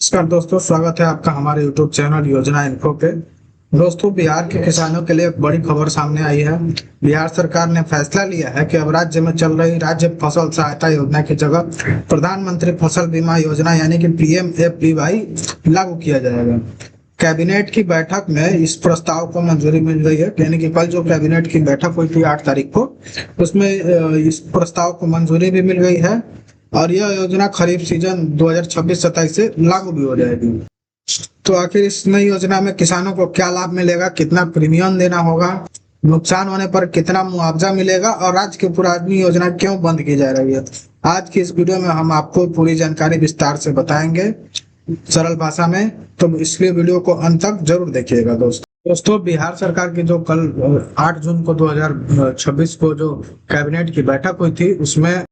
नमस्कार दोस्तों, स्वागत है आपका हमारे YouTube चैनल योजना इन्फो पे। दोस्तों, बिहार के किसानों के लिए एक बड़ी खबर सामने आई है। बिहार सरकार ने फैसला लिया है कि अब राज्य में चल रही राज्य फसल सहायता योजना की जगह प्रधानमंत्री फसल बीमा योजना यानी कि PMFBY लागू किया जाएगा। कैबिनेट की बैठक में इस प्रस्ताव को मंजूरी मिल गई है, यानी कि कल जो कैबिनेट की बैठक हुई थी 8 तारीख को, उसमें इस प्रस्ताव को मंजूरी भी मिल गई है और यह योजना खरीफ सीजन 2026-27 से लागू भी हो जाएगी। तो आखिर इस नई योजना में किसानों को क्या लाभ मिलेगा, कितना प्रीमियम देना होगा, नुकसान होने पर कितना मुआवजा मिलेगा और राज्य की पुरानी योजना क्यों बंद की जा रही है, आज की इस वीडियो में हम आपको पूरी जानकारी विस्तार से बताएंगे सरल भाषा में। तो इसलिए वीडियो को अंत तक जरूर देखिएगा। दोस्तों, बिहार सरकार की जो कल 8 जून को 2026 को जो कैबिनेट की बैठक हुई थी, उसमें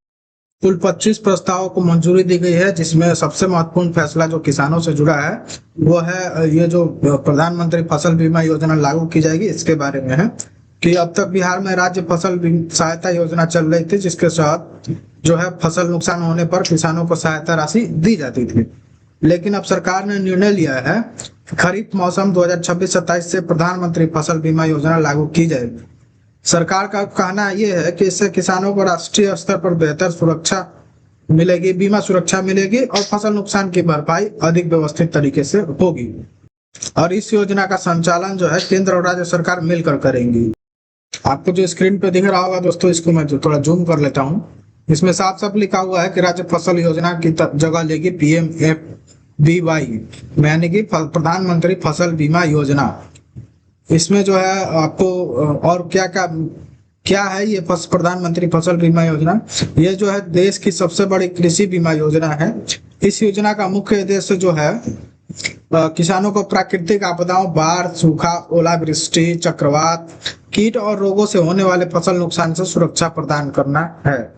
कुल 25 प्रस्तावों को मंजूरी दी गई है, जिसमें सबसे महत्वपूर्ण फैसला जो किसानों से जुड़ा है वो है ये जो प्रधानमंत्री फसल बीमा योजना लागू की जाएगी, इसके बारे में है कि अब तक बिहार में राज्य फसल सहायता योजना चल रही थी, जिसके साथ जो है फसल नुकसान होने पर किसानों को सहायता राशि दी जाती थी। लेकिन अब सरकार ने निर्णय लिया है खरीफ मौसम 2026-27 से प्रधानमंत्री फसल बीमा योजना लागू की जाएगी। सरकार का कहना यह है कि इससे किसानों को राष्ट्रीय स्तर पर बेहतर सुरक्षा मिलेगी, बीमा सुरक्षा मिलेगी और फसल नुकसान की भरपाई अधिक व्यवस्थित तरीके से होगी। और इस योजना का संचालन जो है केंद्र और राज्य सरकार मिलकर करेंगी। आपको जो स्क्रीन पे दिख रहा होगा दोस्तों, इसको मैं थोड़ा जूम कर लेता हूँ। इसमें साफ साफ लिखा हुआ है कि राज्य फसल योजना की जगह लेगी PMFBY, यानी कि प्रधानमंत्री फसल बीमा योजना। इसमें जो है आपको और क्या है ये प्रधानमंत्री फसल बीमा योजना। ये जो है देश की सबसे बड़ी कृषि बीमा योजना है। इस योजना का मुख्य उद्देश्य जो है किसानों को प्राकृतिक आपदाओं, बाढ़, सूखा, ओलावृष्टि, चक्रवात, कीट और रोगों से होने वाले फसल नुकसान से सुरक्षा प्रदान करना है।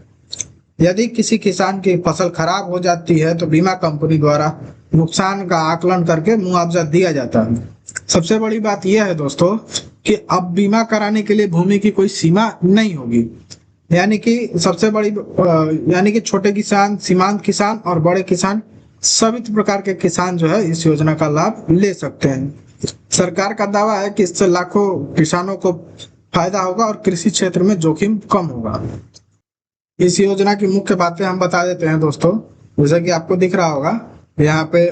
यदि किसी किसान की फसल खराब हो जाती है तो बीमा कंपनी द्वारा नुकसान का आकलन करके मुआवजा दिया जाता है। सबसे बड़ी बात यह है दोस्तों कि अब बीमा कराने के लिए भूमि की कोई सीमा नहीं होगी, यानी कि सबसे बड़ी यानी कि छोटे किसान, सीमांत किसान और बड़े किसान, सभी प्रकार के किसान जो है इस योजना का लाभ ले सकते हैं। सरकार का दावा है कि इससे लाखों किसानों को फायदा होगा और कृषि क्षेत्र में जोखिम कम होगा। इस योजना की मुख्य बातें हम बता देते हैं दोस्तों। जैसा कि आपको दिख रहा होगा यहाँ पे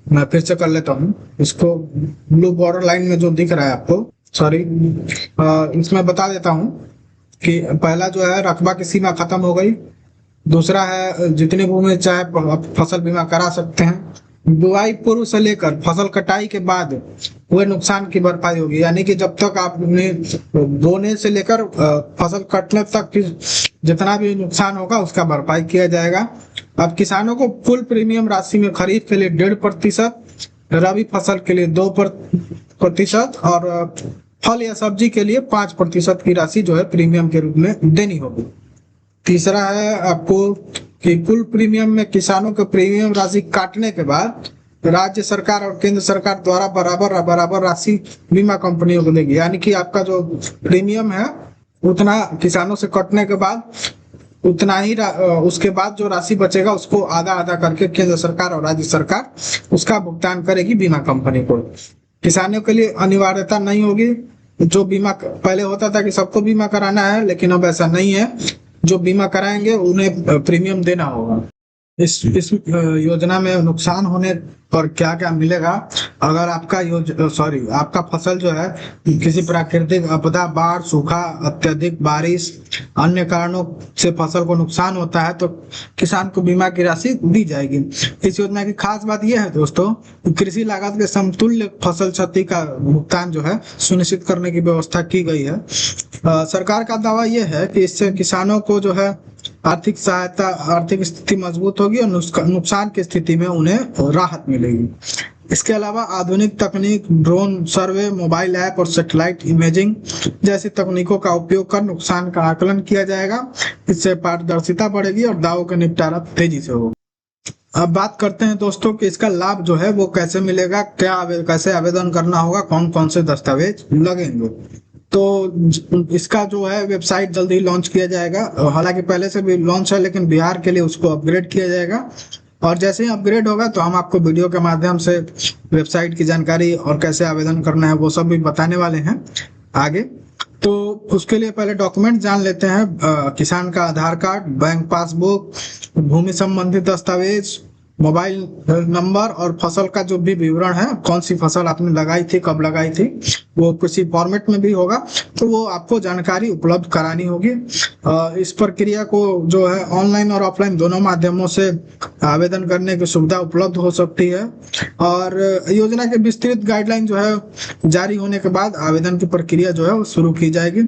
मैं फिर से कर लेता हूँ इसको। ब्लू बॉर्डर लाइन में जो दिख रहा है आपको, सॉरी, इसमें बता देता हूँ कि पहला जो है रकबा की सीमा खत्म हो गई। दूसरा है जितनी भूमि चाहे फसल बीमा करा सकते हैं। बुआई पूर्व से लेकर फसल कटाई के बाद हुए नुकसान की भरपाई होगी, यानी कि जब तक आपने बोने से लेकर फसल कटने तक की जितना भी नुकसान होगा उसका भरपाई किया जाएगा। अब किसानों को कुल प्रीमियम राशि में खरीफ के लिए 1.5%, रबी फसल के लिए 2% और फल या सब्जी के लिए 5% की राशि जो है प्रीमियम के रूप में देनी होगी। तीसरा है आपको कि कुल प्रीमियम में किसानों के प्रीमियम राशि काटने के बाद राज्य सरकार और केंद्र सरकार द्वारा बराबर राशि बीमा कंपनियों को देगी, यानी कि आपका जो प्रीमियम है उतना किसानों से कटने के बाद उतना ही उसके बाद जो राशि बचेगा उसको आधा आधा करके केंद्र सरकार और राज्य सरकार उसका भुगतान करेगी बीमा कंपनी को। किसानों के लिए अनिवार्यता नहीं होगी। जो बीमा पहले होता था कि सबको बीमा कराना है, लेकिन अब ऐसा नहीं है। जो बीमा कराएंगे उन्हें प्रीमियम देना होगा। इस योजना में नुकसान होने पर क्या क्या मिलेगा, अगर आपका आपका फसल जो है किसी प्राकृतिक आपदा, बाढ़, सूखा, अत्यधिक बारिश, अन्य कारणों से फसल को नुकसान होता है तो किसान को बीमा की राशि दी जाएगी। इस योजना की खास बात यह है दोस्तों, कृषि लागत के समतुल्य फसल क्षति का भुगतान जो है सुनिश्चित करने की व्यवस्था की गई है। सरकार का दावा यह है कि इससे किसानों को जो है आर्थिक स्थिति मजबूत होगी और नुकसान की स्थिति में उन्हें राहत मिलेगी। इसके अलावा आधुनिक तकनीक, ड्रोन सर्वे, मोबाइल ऐप और सैटेलाइट इमेजिंग जैसी तकनीकों का उपयोग कर नुकसान का आकलन किया जाएगा। इससे पारदर्शिता बढ़ेगी और दावों का निपटारा तेजी से होगा। अब बात करते हैं दोस्तों कि इसका लाभ जो है वो कैसे मिलेगा, कैसे आवेदन करना होगा, कौन कौन से दस्तावेज लगेंगे। तो इसका जो है वेबसाइट जल्दी लॉन्च किया जाएगा। हालांकि पहले से भी लॉन्च है, लेकिन बिहार के लिए उसको अपग्रेड किया जाएगा। और जैसे ही अपग्रेड होगा तो हम आपको वीडियो के माध्यम से वेबसाइट की जानकारी और कैसे आवेदन करना है वो सब भी बताने वाले हैं आगे। तो उसके लिए पहले डॉक्यूमेंट जान लेते हैं। किसान का आधार कार्ड, बैंक पासबुक, भूमि संबंधित दस्तावेज, मोबाइल नंबर और फसल का जो भी विवरण है, कौन सी फसल आपने लगाई थी, कब लगाई थी, वो किसी फॉर्मेट में भी होगा तो वो आपको जानकारी उपलब्ध करानी होगी। इस प्रक्रिया को जो है ऑनलाइन और ऑफलाइन दोनों माध्यमों से आवेदन करने की सुविधा उपलब्ध हो सकती है। और योजना के विस्तृत गाइडलाइन जो है जारी होने के बाद आवेदन की प्रक्रिया जो है वो शुरू की जाएगी।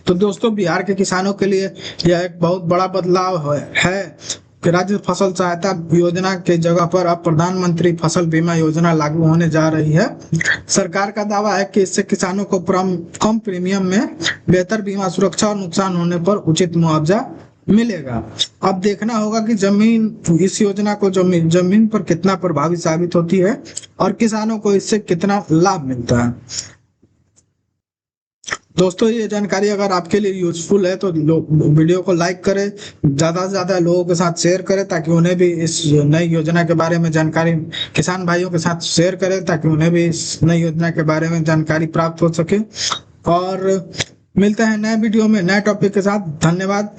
तो दोस्तों, बिहार के किसानों के लिए यह एक बहुत बड़ा बदलाव है कि राज्य फसल सहायता योजना के जगह पर अब प्रधानमंत्री फसल बीमा योजना लागू होने जा रही है। सरकार का दावा है कि इससे किसानों को कम प्रीमियम में बेहतर बीमा सुरक्षा और नुकसान होने पर उचित मुआवजा मिलेगा। अब देखना होगा कि जमीन इस योजना को जमीन पर कितना प्रभावी साबित होती है और किसानों को इससे कितना लाभ मिलता है। दोस्तों, ये जानकारी अगर आपके लिए यूजफुल है तो वीडियो को लाइक करें, ज़्यादा से ज़्यादा लोगों के साथ शेयर करें ताकि उन्हें भी इस नई योजना के बारे में जानकारी, किसान भाइयों के साथ शेयर करें ताकि उन्हें भी इस नई योजना के बारे में जानकारी प्राप्त हो सके। और मिलते हैं नए वीडियो में नए टॉपिक के साथ। धन्यवाद।